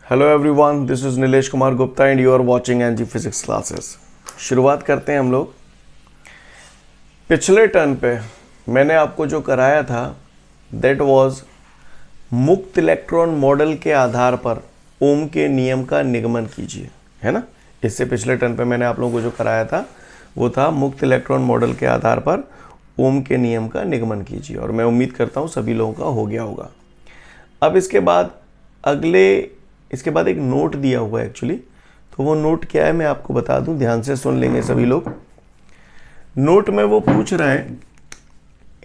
Hello everyone, this is Nilesh Kumar Gupta and you are watching NG physics classes. शुरुआत करते हैं हम लोग। पिछले टर्न पे मैंने आपको जो कराया था दैट वाज मुक्त इलेक्ट्रॉन मॉडल के आधार पर ओम के नियम का निगमन कीजिए, है ना। इससे पिछले टर्न पे मैंने आप लोगों को जो कराया था वो था मुक्त इलेक्ट्रॉन मॉडल के आधार पर ओम के नियम का निगमन कीजिए, और मैं उम्मीद करता हूँ सभी लोगों का हो गया होगा। अब इसके बाद एक नोट दिया हुआ है एक्चुअली, तो वो नोट क्या है मैं आपको बता दूं, ध्यान से सुन लेंगे सभी लोग। नोट में वो पूछ रहा है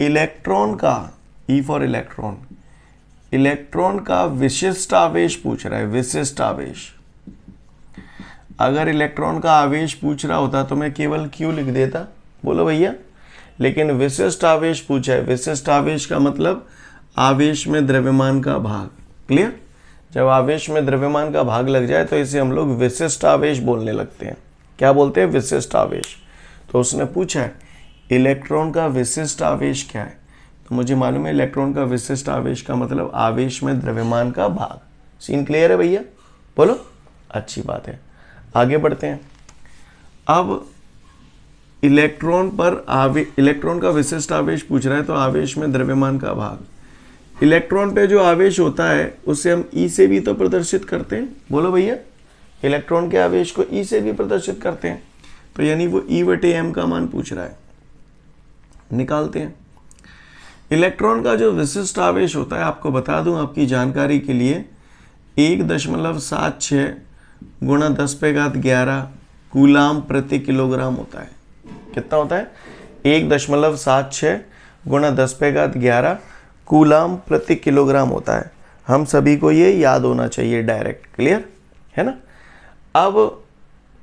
इलेक्ट्रॉन का, ई फॉर इलेक्ट्रॉन, इलेक्ट्रॉन का विशिष्ट आवेश पूछ रहा है, विशिष्ट आवेश। अगर इलेक्ट्रॉन का आवेश पूछ रहा होता तो मैं केवल क्यू लिख देता, बोलो भैया, लेकिन विशिष्ट आवेश पूछा है। विशिष्ट आवेश का मतलब आवेश में द्रव्यमान का भाग। क्लियर? जब आवेश में द्रव्यमान का भाग लग जाए तो इसे हम लोग विशिष्ट आवेश बोलने लगते हैं। क्या बोलते हैं? विशिष्ट आवेश। तो उसने पूछा है इलेक्ट्रॉन का विशिष्ट आवेश क्या है, तो मुझे मालूम है इलेक्ट्रॉन का विशिष्ट आवेश का मतलब आवेश में द्रव्यमान का भाग। सीन क्लियर है भैया? बोलो, अच्छी बात है। आगे बढ़ते हैं। अब इलेक्ट्रॉन का विशिष्ट आवेश पूछ रहा है, तो आवेश में द्रव्यमान का भाग। इलेक्ट्रॉन पे जो आवेश होता है उसे हम ई से भी तो प्रदर्शित करते हैं, बोलो भैया। इलेक्ट्रॉन के आवेश को ई से भी प्रदर्शित करते हैं, तो यानी वो ई बटे एम का मान पूछ रहा है। निकालते हैं। इलेक्ट्रॉन का जो विशिष्ट आवेश होता है, आपको बता दूं आपकी जानकारी के लिए, 1.76 गुणा 10⁻11 कूलाम प्रति किलोग्राम होता है। कितना होता है? 1.76 गुणा 10⁻11 कूलाम प्रति किलोग्राम होता है। हम सभी को ये याद होना चाहिए डायरेक्ट। क्लियर है ना? अब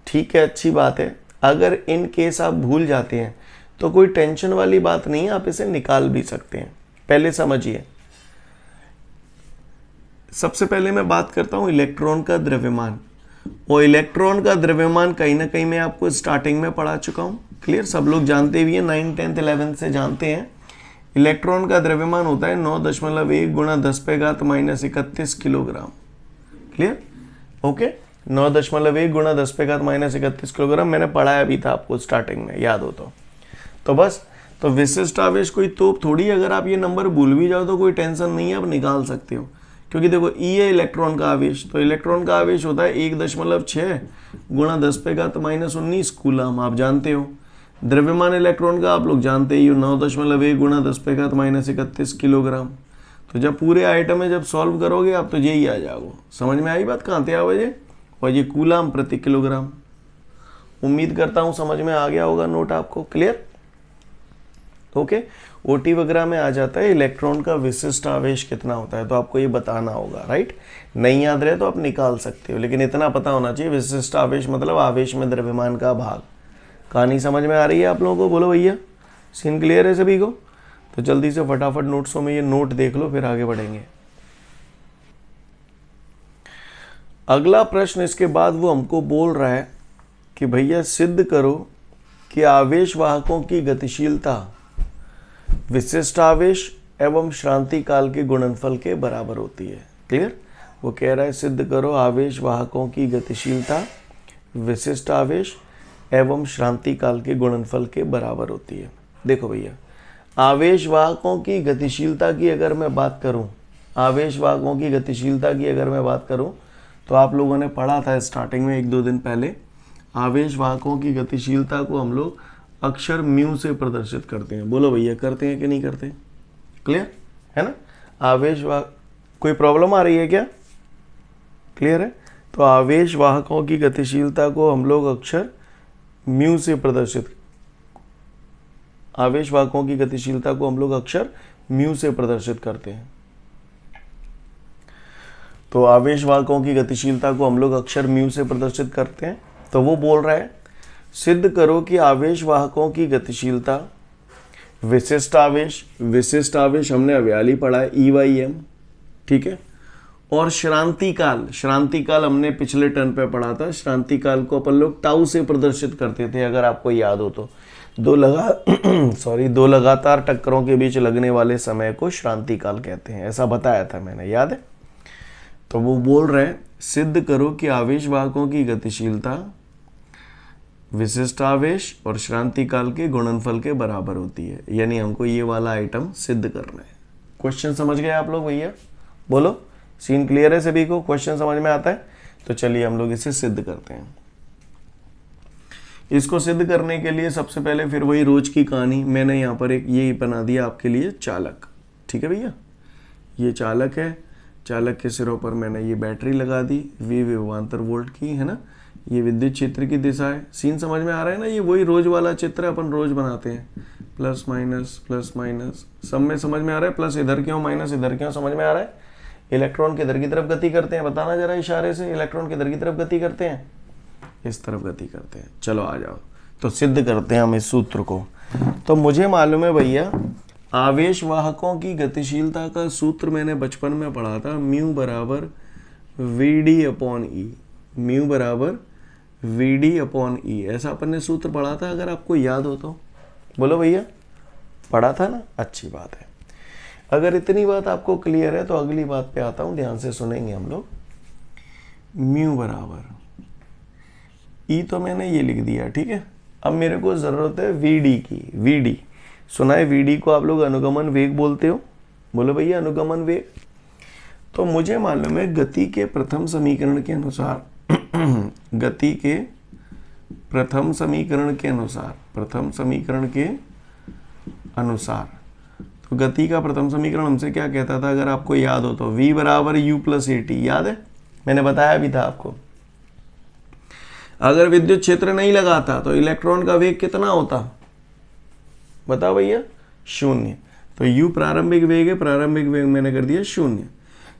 ठीक है, अच्छी बात है। अगर इन केस आप भूल जाते हैं तो कोई टेंशन वाली बात नहीं है, आप इसे निकाल भी सकते हैं। पहले समझिए, सबसे पहले मैं बात करता हूं इलेक्ट्रॉन का द्रव्यमान। और इलेक्ट्रॉन का द्रव्यमान कहीं ना कहीं मैं आपको स्टार्टिंग में पढ़ा चुका हूं। क्लियर? सब लोग जानते भी हैं, 9th 10th 11th से जानते हैं। इलेक्ट्रॉन का द्रव्यमान होता है 9.1 गुणा 10⁻−31 किलोग्राम। क्लियर? ओके, 9.1 गुणा 10⁻−31 किलोग्राम मैंने पढ़ाया भी था आपको स्टार्टिंग में, याद हो तो बस। तो विशिष्ट आवेश कोई तोप थोड़ी, अगर आप ये नंबर भूल भी जाओ तो कोई टेंशन नहीं है, आप निकाल सकते हो। क्योंकि देखो ई है इलेक्ट्रॉन का आवेश, तो इलेक्ट्रॉन का आवेश होता है 1.6 गुणा 10⁻−19 कूलाम, आप जानते हो। द्रव्यमान इलेक्ट्रॉन का आप लोग जानते ही हो, 9.1 गुणा 10⁻−31 किलोग्राम। तो जब पूरे आइटम में जब सॉल्व करोगे आप तो यही आ जाओगे। समझ में आई बात? कहाँ थे आवाज़? और ये कूलाम प्रति किलोग्राम। उम्मीद करता हूँ समझ में आ गया होगा नोट आपको। क्लियर? ओके। ओटी वगैरह में आ जाता है इलेक्ट्रॉन का विशिष्ट आवेश कितना होता है, तो आपको ये बताना होगा। राइट? नहीं याद रहे तो आप निकाल सकते हो, लेकिन इतना पता होना चाहिए विशिष्ट आवेश मतलब आवेश में द्रव्यमान का भाग। कहानी समझ में आ रही है आप लोगों को? बोलो भैया, सीन क्लियर है सभी को? तो जल्दी से फटाफट नोट्सों में ये नोट देख लो, फिर आगे बढ़ेंगे। अगला प्रश्न इसके बाद वो हमको बोल रहा है कि भैया सिद्ध करो कि आवेश वाहकों की गतिशीलता विशिष्ट आवेश एवं श्रांति काल के गुणनफल के बराबर होती है। क्लियर? वो कह रहा है सिद्ध करो आवेश वाहकों की गतिशीलता विशिष्ट आवेश एवं श्रांति काल के गुणनफल के बराबर होती है। देखो भैया, आवेश वाहकों की गतिशीलता की अगर मैं बात करूं, आवेश वाहकों की गतिशीलता की अगर मैं बात करूं, तो आप लोगों ने पढ़ा था स्टार्टिंग में 1-2 दिन पहले। आवेश वाहकों की गतिशीलता को हम लोग अक्षर म्यू से प्रदर्शित करते हैं। बोलो भैया, करते हैं कि नहीं करते? क्लियर है ना? आवेश वाहक, कोई प्रॉब्लम आ रही है क्या? क्लियर है? तो आवेश वाहकों की गतिशीलता को हम लोग अक्षर म्यू से प्रदर्शित, आवेश वाहकों की गतिशीलता को हम लोग अक्षर म्यू से प्रदर्शित करते हैं। तो आवेश वाहकों की गतिशीलता को हम लोग अक्षर म्यू से प्रदर्शित करते हैं। तो वो बोल रहा है सिद्ध करो कि आवेश वाहकों की गतिशीलता विशिष्ट आवेश हमने अव्याली पढ़ा है, E/m, ठीक है। और श्रांति काल हमने पिछले टर्न पे पढ़ा था। श्रांति काल को अपन लोग टाउ से प्रदर्शित करते थे, अगर आपको याद हो तो। दो लगातार टक्करों के बीच लगने वाले समय को श्रांति काल कहते हैं, ऐसा बताया था मैंने, याद है? तो वो बोल रहे हैं सिद्ध करो कि आवेश वाहकों की गतिशीलता विशिष्ट आवेश और श्रांति काल के गुणनफल के बराबर होती है। यानी हमको ये वाला आइटम सिद्ध करना है। क्वेश्चन समझ गए आप लोग भैया? बोलो, सीन क्लियर है सभी को? क्वेश्चन समझ में आता है? तो चलिए हम लोग इसे सिद्ध करते हैं। इसको सिद्ध करने के लिए सबसे पहले फिर वही रोज की कहानी, मैंने यहाँ पर एक ये बना दिया आपके लिए चालक। ठीक है भैया, ये चालक है। चालक के सिरों पर मैंने ये बैटरी लगा दी, वी विभवांतर वोल्ट की, है ना। ये विद्युत क्षेत्र की दिशा है। सीन समझ में आ रहा है ना? ये वही रोज वाला चित्र अपन रोज बनाते हैं, प्लस माइनस सब में समझ में आ रहा है। प्लस इधर क्यों, माइनस इधर क्यों, समझ में आ रहा है? इलेक्ट्रॉन किधर की तरफ गति करते हैं, बताना जरा इशारे से। इलेक्ट्रॉन किधर की तरफ गति करते हैं? इस तरफ गति करते हैं। चलो आ जाओ, तो सिद्ध करते हैं हम इस सूत्र को। तो मुझे मालूम है भैया, आवेश वाहकों की गतिशीलता का सूत्र मैंने बचपन में पढ़ा था, म्यू बराबर वीडी अपॉन ई। म्यू बराबर वीडी अपॉन ई, ऐसा अपन ने सूत्र पढ़ा था, अगर आपको याद हो तो बोलो भैया। पढ़ा था ना? अच्छी बात है। अगर इतनी बात आपको क्लियर है तो अगली बात पे आता हूं, ध्यान से सुनेंगे हम लोग। म्यू बराबर ई तो मैंने ये लिख दिया, ठीक है। अब मेरे को जरूरत है वीडी की। वीडी सुना है? वीडी को आप लोग अनुगमन वेग बोलते हो। बोलो भैया, अनुगमन वेग। तो मुझे मालूम है गति के प्रथम समीकरण के अनुसार गति के प्रथम समीकरण के अनुसार तो गति का प्रथम समीकरण हमसे क्या कहता था, अगर आपको याद हो तो? v बराबर यू प्लस ए टी। याद है? मैंने बताया भी था आपको। अगर विद्युत क्षेत्र नहीं लगाता तो इलेक्ट्रॉन का वेग कितना होता, बताओ भैया? 0। तो u प्रारंभिक वेग है, प्रारंभिक वेग मैंने कर दिया 0।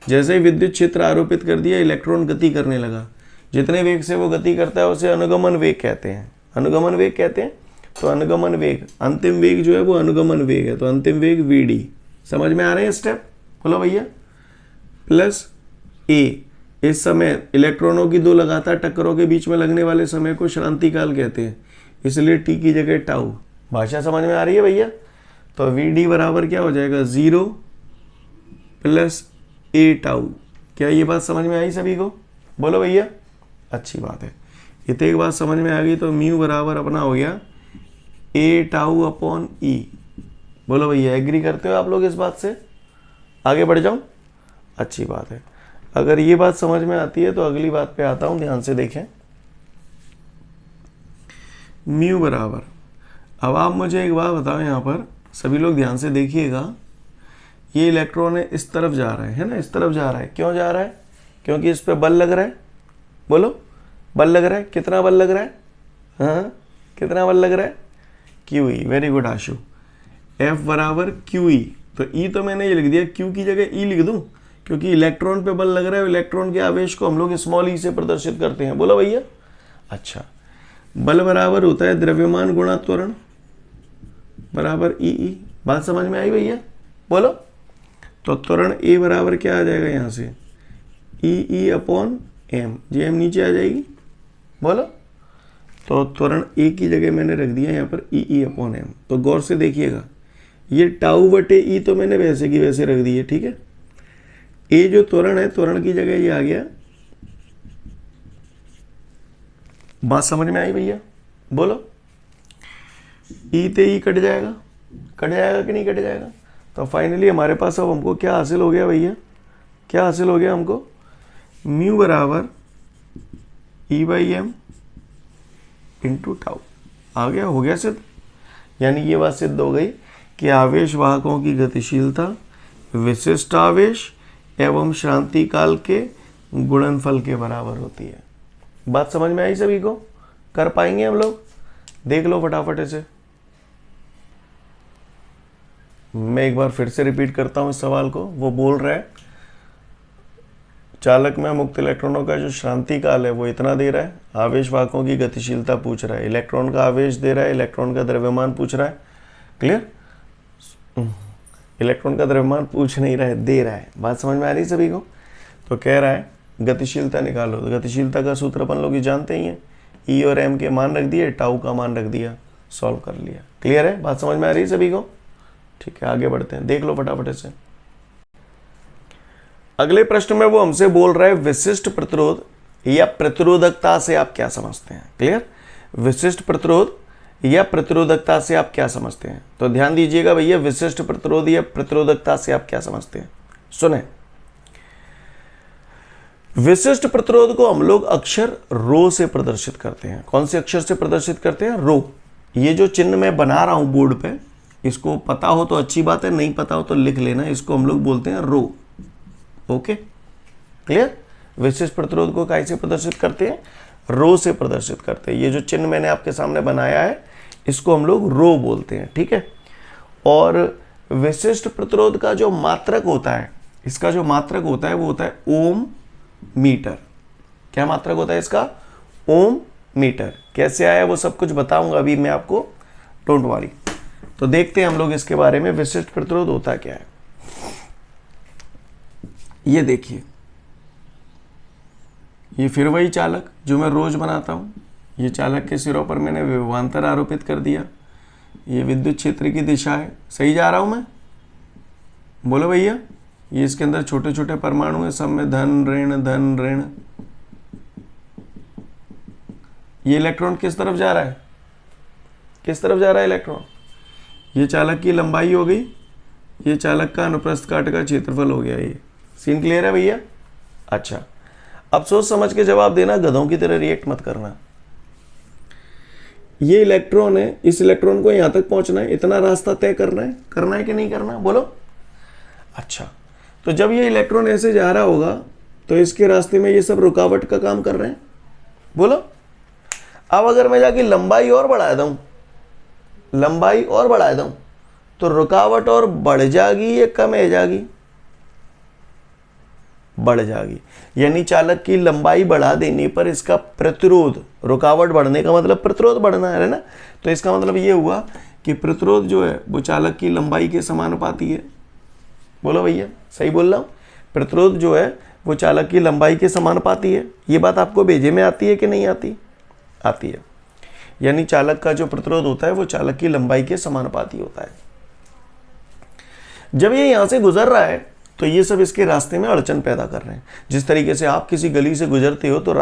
जैसे ही विद्युत क्षेत्र आरोपित कर दिया, इलेक्ट्रॉन गति करने लगा। जितने वेग से वो गति करता है उसे अनुगमन वेग कहते हैं। अनुगमन वेग कहते हैं। तो अनुगमन वेग, अंतिम वेग जो है वो अनुगमन वेग है। तो अंतिम वेग वीडी। समझ में आ रहे हैं स्टेप? बोलो भैया। प्लस ए, इस समय इलेक्ट्रॉनों की दो लगातार टक्करों के बीच में लगने वाले समय को श्रांति काल कहते हैं, इसलिए टी की जगह टाउ। भाषा समझ में आ रही है भैया? तो वी डी बराबर क्या हो जाएगा, 0 प्लस ए टाउ। क्या ये बात समझ में आई सभी को? बोलो भैया। अच्छी बात है। इतने एक बात समझ में आ गई तो म्यू बराबर अपना हो गया ए टाउ अपॉन ई। बोलो भैया, एग्री करते हो आप लोग इस बात से? आगे बढ़ जाऊं? अच्छी बात है। अगर ये बात समझ में आती है तो अगली बात पे आता हूं, ध्यान से देखें। म्यू बराबर, अब आप मुझे एक बात बताओ, यहाँ पर सभी लोग ध्यान से देखिएगा। ये इलेक्ट्रॉन है, इस तरफ जा रहा है ना, इस तरफ जा रहा है। क्यों जा रहा है? क्योंकि इस पे बल लग रहा है। बोलो, बल लग रहा है। कितना बल लग रहा है? हाँ, कितना बल लग रहा है? Q E. वेरी गुड आशु। एफ बराबर क्यू ई। तो ई तो मैंने ये लिख दिया, क्यू की जगह ई लिख दूं, क्योंकि इलेक्ट्रॉन पे बल लग रहा है। इलेक्ट्रॉन के आवेश को हम लोग स्मॉल ई से प्रदर्शित करते हैं। बोलो भैया। अच्छा, बल बराबर होता है द्रव्यमान गुणा त्वरण बराबर ई ई। बात समझ में आई भैया? बोलो। तो त्वरण ए बराबर क्या आ जाएगा यहाँ से, ई ई अपॉन एम। जे एम नीचे आ जाएगी। बोलो। तो त्वरण ए की जगह मैंने रख दिया यहाँ पर ई ई अपॉन एम। तो गौर से देखिएगा, ये टाउ बटे ई तो मैंने वैसे की वैसे रख दी है, ठीक है। ए जो त्वरण है, त्वरण की जगह ये आ गया। बात समझ में आई भैया? बोलो। ई ते ई कट जाएगा, कट जाएगा कि नहीं कट जाएगा? तो फाइनली हमारे पास अब हमको क्या हासिल हो गया भैया? क्या हासिल हो गया हमको? म्यू बराबर ई बाई एम इंटू टाउ। आ गया, हो गया सिद्ध। यानी ये बात सिद्ध हो गई कि आवेश वाहकों की गतिशीलता विशिष्ट आवेश एवं श्रांति काल के गुणनफल के बराबर होती है। बात समझ में आई सभी को? कर पाएंगे हम लोग? देख लो फटाफट से। मैं एक बार फिर से रिपीट करता हूं इस सवाल को। वो बोल रहा है चालक में मुक्त इलेक्ट्रॉनों का जो श्रांति काल है वो इतना दे रहा है, आवेश वाहकों की गतिशीलता पूछ रहा है, इलेक्ट्रॉन का आवेश दे रहा है, इलेक्ट्रॉन का द्रव्यमान पूछ रहा है। क्लियर? इलेक्ट्रॉन का द्रव्यमान पूछ नहीं रहा है, दे रहा है। बात समझ में आ रही सभी को? तो कह रहा है गतिशीलता निकालो। तो गतिशीलता का सूत्र अपन लोग जानते ही हैं, ई और एम के मान रख दिए, टाउ का मान रख दिया, सॉल्व कर लिया। क्लियर है? बात समझ में आ रही है सभी को? ठीक है, आगे बढ़ते हैं। देख लो फटाफट से। अगले प्रश्न में वो हमसे बोल रहा है विशिष्ट प्रतिरोध या प्रतिरोधकता से आप क्या समझते हैं। क्लियर, विशिष्ट प्रतिरोध या प्रतिरोधकता से आप क्या समझते हैं। तो ध्यान दीजिएगा भैया, विशिष्ट प्रतिरोध या प्रतिरोधकता से आप क्या समझते हैं। सुने, विशिष्ट प्रतिरोध को हम लोग अक्षर रो से प्रदर्शित करते हैं। कौन से अक्षर से प्रदर्शित करते हैं? रो। ये जो चिन्ह मैं बना रहा हूं बोर्ड पे, इसको पता हो तो अच्छी बात है, नहीं पता हो तो लिख लेना। इसको हम लोग बोलते हैं रो। Okay, clear. विशिष्ट प्रतिरोध को कैसे प्रदर्शित करते हैं? रो से प्रदर्शित करते हैं। ये जो चिन्ह मैंने आपके सामने बनाया है, इसको हम लोग रो बोलते हैं। ठीक है। और विशिष्ट प्रतिरोध का जो मात्रक होता है, इसका जो मात्रक होता है वो होता है ओम मीटर। क्या मात्रक होता है इसका? ओम मीटर। कैसे आया वो सब कुछ बताऊंगा अभी मैं आपको, डोंट वरी। तो देखते हैं हम लोग इसके बारे में, विशिष्ट प्रतिरोध होता क्या है। ये देखिए, ये फिर वही चालक जो मैं रोज बनाता हूं। ये चालक के सिरों पर मैंने विभवांतर आरोपित कर दिया। ये विद्युत क्षेत्र की दिशा है। सही जा रहा हूं मैं? बोलो भैया। ये इसके अंदर छोटे छोटे परमाणु है, सब में धन ऋण धन ऋण। ये इलेक्ट्रॉन किस तरफ जा रहा है? किस तरफ जा रहा है इलेक्ट्रॉन? ये चालक की लंबाई हो गई, ये चालक का अनुप्रस्थ काट का क्षेत्रफल हो गया। ये सीन क्लियर है भैया? अच्छा, अब सोच समझ के जवाब देना, गधों की तरह रिएक्ट मत करना। ये इलेक्ट्रॉन है, इस इलेक्ट्रॉन को यहां तक पहुंचना है, इतना रास्ता तय करना है कि नहीं करना? बोलो। अच्छा, तो जब ये इलेक्ट्रॉन ऐसे जा रहा होगा तो इसके रास्ते में ये सब रुकावट का काम कर रहे हैं। बोलो। अब अगर मैं जाके लंबाई और बढ़ा दूं, लंबाई और बढ़ा दूं, तो रुकावट और बढ़ जाएगी या कम हो जाएगी? बढ़ जाएगी। यानी चालक की लंबाई बढ़ा देने पर इसका प्रतिरोध, रुकावट बढ़ने का मतलब प्रतिरोध बढ़ना है ना, तो इसका मतलब ये हुआ कि प्रतिरोध जो है वो चालक की लंबाई के समानुपाती है। बोलो भैया, सही बोल रहा हूं? प्रतिरोध जो है वो चालक की लंबाई के समानुपाती है। ये बात आपको भेजे में आती है कि नहीं आती? आती है। यानी चालक का जो प्रतिरोध होता है वो चालक की लंबाई के समानुपाती होता है। जब ये यहां से गुजर रहा है तो ये सब इसके रास्ते में अड़चन पैदा कर रहे हैं। जिस तरीके से आप किसी गली से गुजरते हो तो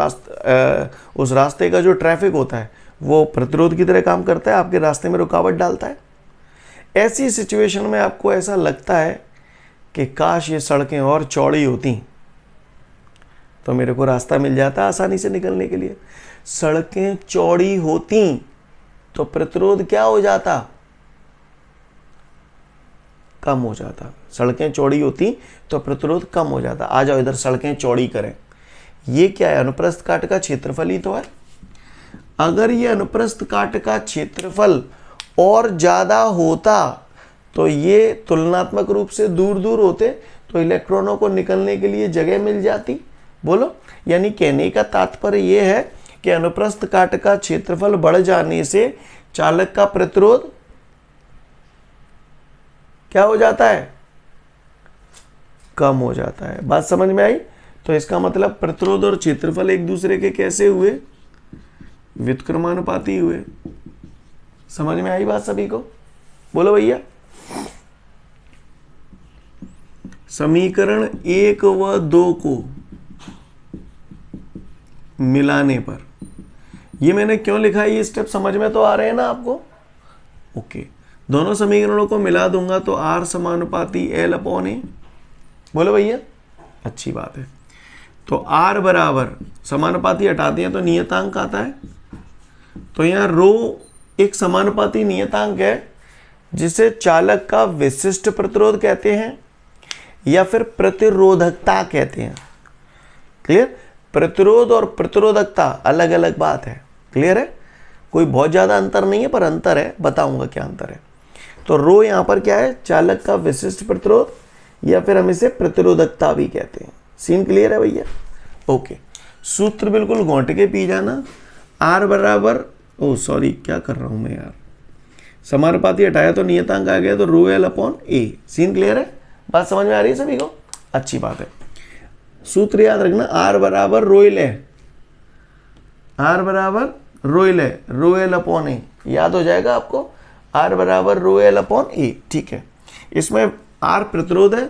उस रास्ते का जो ट्रैफिक होता है वो प्रतिरोध की तरह काम करता है, आपके रास्ते में रुकावट डालता है। ऐसी सिचुएशन में आपको ऐसा लगता है कि काश ये सड़कें और चौड़ी होती तो मेरे को रास्ता मिल जाता आसानी से निकलने के लिए। सड़कें चौड़ी होती तो प्रतिरोध क्या हो जाता? कम हो जाता। सड़कें चौड़ी होती तो प्रतिरोध कम हो जाता। आ जाओ इधर, सड़कें चौड़ी करें। ये क्या है? अनुप्रस्थ काट का क्षेत्रफल ही तो है। अगर ये अनुप्रस्थ काट का क्षेत्रफल और ज्यादा होता तो ये तुलनात्मक रूप से दूर दूर होते, तो इलेक्ट्रॉनों को निकलने के लिए जगह मिल जाती। बोलो। यानी कहने का तात्पर्य यह है कि अनुप्रस्थ काट का क्षेत्रफल बढ़ जाने से चालक का प्रतिरोध क्या हो जाता है? कम हो जाता है। बात समझ में आई? तो इसका मतलब प्रतिरोध और क्षेत्रफल एक दूसरे के कैसे हुए? व्युत्क्रमानुपाती हुए। समझ में आई बात सभी को? बोलो भैया। समीकरण 1 व 2 को मिलाने पर, ये मैंने क्यों लिखा है, ये स्टेप समझ में तो आ रहे हैं ना आपको? ओके। दोनों समीकरणों को मिला दूंगा तो R समानुपाती L/A। बोलो भैया, अच्छी बात है। तो R बराबर, समानुपाती हटाते हैं तो नियतांक आता है। तो यहां रो एक समानुपाती नियतांक है जिसे चालक का विशिष्ट प्रतिरोध कहते हैं या फिर प्रतिरोधकता कहते हैं। क्लियर? प्रतिरोध और प्रतिरोधकता अलग अलग बात है। क्लियर है? कोई बहुत ज्यादा अंतर नहीं है, पर अंतर है, बताऊंगा क्या अंतर है। तो रो यहां पर क्या है? चालक का विशिष्ट प्रतिरोध या फिर हम इसे प्रतिरोधकता भी कहते हैं। सीन क्लियर है भैया? ओके। सूत्र बिल्कुल घोंट के पी जाना। R बराबर, ओ सॉरी क्या कर रहा हूं मैं यार, समानुपाती हटाया तो नियतांक आ गया, तो रो L/A। सीन क्लियर है? बात समझ में आ रही है सभी को? अच्छी बात है। सूत्र याद रखना, R बराबर रो L है, R बराबर रो L है, रो L/A। याद हो जाएगा आपको? R बराबर रो L/A। ठीक है। इसमें R प्रतिरोध है,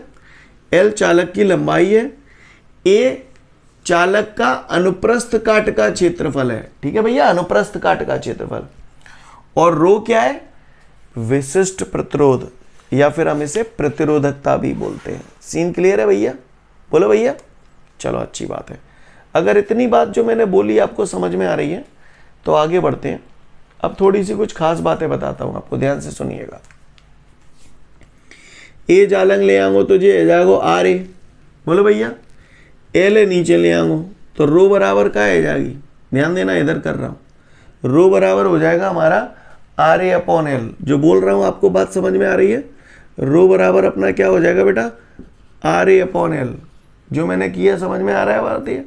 L चालक की लंबाई है, ए चालक का अनुप्रस्थ काट का क्षेत्रफल है, ठीक है भैया, अनुप्रस्थ काट का क्षेत्रफल। और रो क्या है? विशिष्ट प्रतिरोध, या फिर हम इसे प्रतिरोधकता भी बोलते हैं। सीन क्लियर है भैया? बोलो भैया। चलो अच्छी बात है। अगर इतनी बात जो मैंने बोली आपको समझ में आ रही है तो आगे बढ़ते हैं। अब थोड़ी सी कुछ खास बातें बताता हूं आपको, ध्यान से सुनिएगा। ए जालंग ले आऊंगो तो जे जागो आर ए, बोलो भैया। एल नीचे ले आऊंगो तो रो बराबर का है जाएगी, ध्यान देना इधर कर रहा हूं। रो बराबर हो जाएगा हमारा आर ए अपॉन एल। जो बोल रहा हूं आपको बात समझ में आ रही है? रो बराबर अपना क्या हो जाएगा बेटा? R A upon L. जो मैंने किया समझ में आ रहा है भारतीय?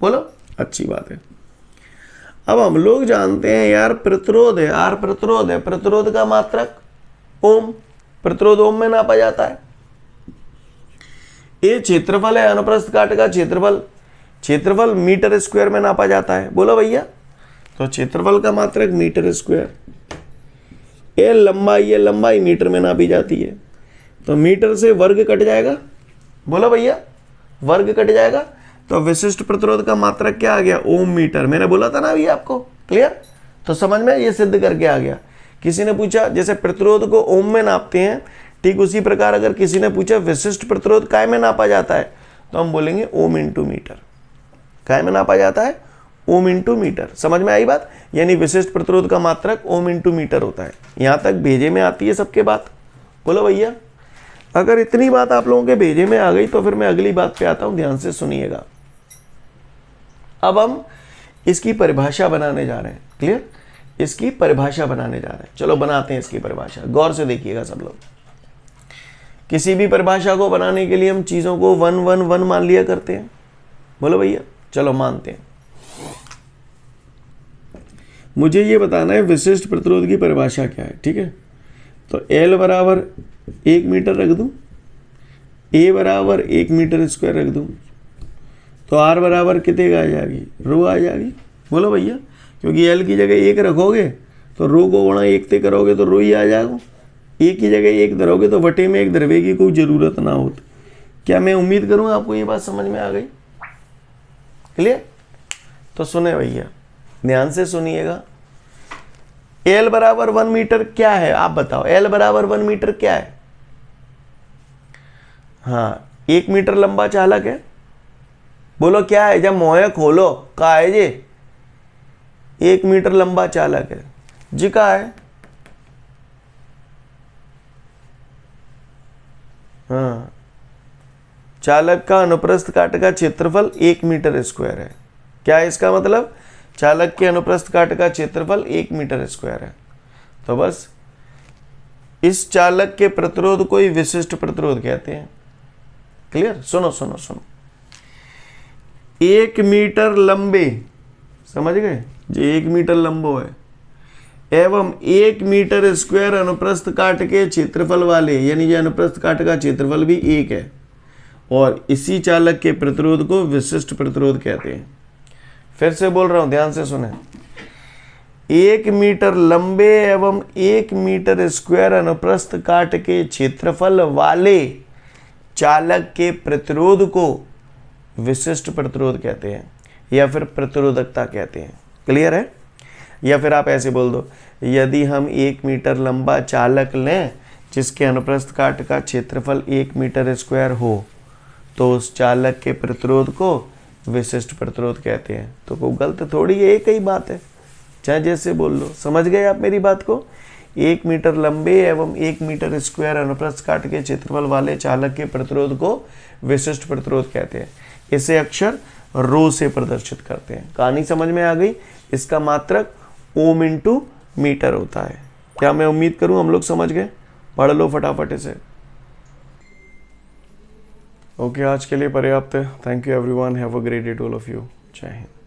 बोलो, अच्छी बात है। अब हम लोग जानते हैं यार प्रतिरोध है, आर प्रतिरोध है, प्रतिरोध का मात्रक ओम, प्रतिरोध ओम में नापा जाता है। ये क्षेत्रफल है, अनुप्रस्थ काट का क्षेत्रफल, क्षेत्रफल मीटर स्क्वायर में नापा जाता है। बोलो भैया। तो क्षेत्रफल का मात्रक मीटर स्क्वायर, ये लंबाई है, लंबाई मीटर में नापी जाती है। तो मीटर से वर्ग कट जाएगा, बोलो भैया, वर्ग कट जाएगा। तो विशिष्ट प्रतिरोध का मात्रक क्या आ गया? ओम मीटर। मैंने बोला था ना अभी आपको, क्लियर? तो समझ में ये सिद्ध करके आ गया। किसी ने पूछा जैसे प्रतिरोध को ओम में नापते हैं, ठीक उसी प्रकार अगर किसी ने पूछा विशिष्ट प्रतिरोध काय में नापा जाता है, तो हम बोलेंगे ओम इंटू मीटर। काय में नापा जाता है? Ohm into metre. समझ में आई बात? यानी विशिष्ट प्रतिरोध का मात्रक ओम इंटू मीटर होता है। यहां तक भेजे में आती है सबके बात? बोलो भैया। अगर इतनी बात आप लोगों के भेजे में आ गई तो फिर मैं अगली बात पे आता हूं, ध्यान से सुनिएगा। अब हम इसकी परिभाषा बनाने जा रहे हैं, क्लियर? इसकी परिभाषा बनाने जा रहे हैं। चलो बनाते हैं इसकी परिभाषा, गौर से देखिएगा सब लोग। किसी भी परिभाषा को बनाने के लिए हम चीजों को 1 1 1 मान लिया करते हैं। बोलो भैया। चलो मानते हैं। मुझे ये बताना है विशिष्ट प्रतिरोध की परिभाषा क्या है, ठीक है? तो L बराबर 1 मीटर रख दूं, A बराबर 1 मीटर स्क्वायर रख दूं, तो R बराबर कितने का आ जाएगी? रो आ जाएगी। बोलो भैया। क्योंकि L की जगह 1 रखोगे तो रो को गुणा 1 से करोगे तो रो ही आ जाएगा। A की जगह 1 धरोगे तो बटे में 1 धरवे की कोई जरूरत ना हो। क्या मैं उम्मीद करूं आपको ये बात समझ में आ गई? क्लियर? तो सुने भैया, ध्यान से सुनिएगा। L बराबर 1 मीटर क्या है आप बताओ? L बराबर 1 मीटर क्या है? हाँ, 1 मीटर लंबा चालक है। बोलो क्या है? जब मोहे खोलो का है जी? 1 मीटर लंबा चालक है जी। का है? हाँ, चालक का अनुप्रस्थ काट का क्षेत्रफल 1 मीटर स्क्वायर है। क्या है इसका मतलब? चालक के अनुप्रस्थ काट का क्षेत्रफल 1 मीटर स्क्वायर है। तो बस इस चालक के प्रतिरोध को ही विशिष्ट प्रतिरोध कहते हैं। क्लियर? सुनो सुनो सुनो। 1 मीटर लंबे, समझ गए जी? 1 मीटर लंबो है एवं 1 मीटर स्क्वायर अनुप्रस्थ काट के क्षेत्रफल वाले, यानी ये अनुप्रस्थ काट का क्षेत्रफल भी 1 है, और इसी चालक के प्रतिरोध को विशिष्ट प्रतिरोध कहते हैं। फिर से बोल रहा हूं, ध्यान से सुने। 1 मीटर लंबे एवं 1 मीटर स्क्वायर अनुप्रस्थ काट के क्षेत्रफल वाले चालक के प्रतिरोध को विशिष्ट प्रतिरोध कहते हैं, या फिर प्रतिरोधकता कहते हैं। क्लियर है? या फिर आप ऐसे बोल दो, यदि हम 1 मीटर लंबा चालक लें जिसके अनुप्रस्थ काट का क्षेत्रफल 1 मीटर स्क्वायर हो, तो उस चालक के प्रतिरोध को विशिष्ट प्रतिरोध कहते हैं। तो कोई गलत थोड़ी है, एक ही बात है, चाहे जैसे बोल लो। समझ गए आप मेरी बात को? 1 मीटर लंबे एवं 1 मीटर स्क्वायर अनुप्रस्थ काट के क्षेत्रफल वाले चालक के प्रतिरोध को विशिष्ट प्रतिरोध कहते हैं। इसे अक्षर रो से प्रदर्शित करते हैं। कहानी समझ में आ गई? इसका मात्रक ओम इंटू मीटर होता है। क्या मैं उम्मीद करूं हम लोग समझ गए? पढ़ लो फटाफट इसे। ओके, आज के लिए पर्याप्त है। Thank you everyone, have a great day to all of you. जय हिंद।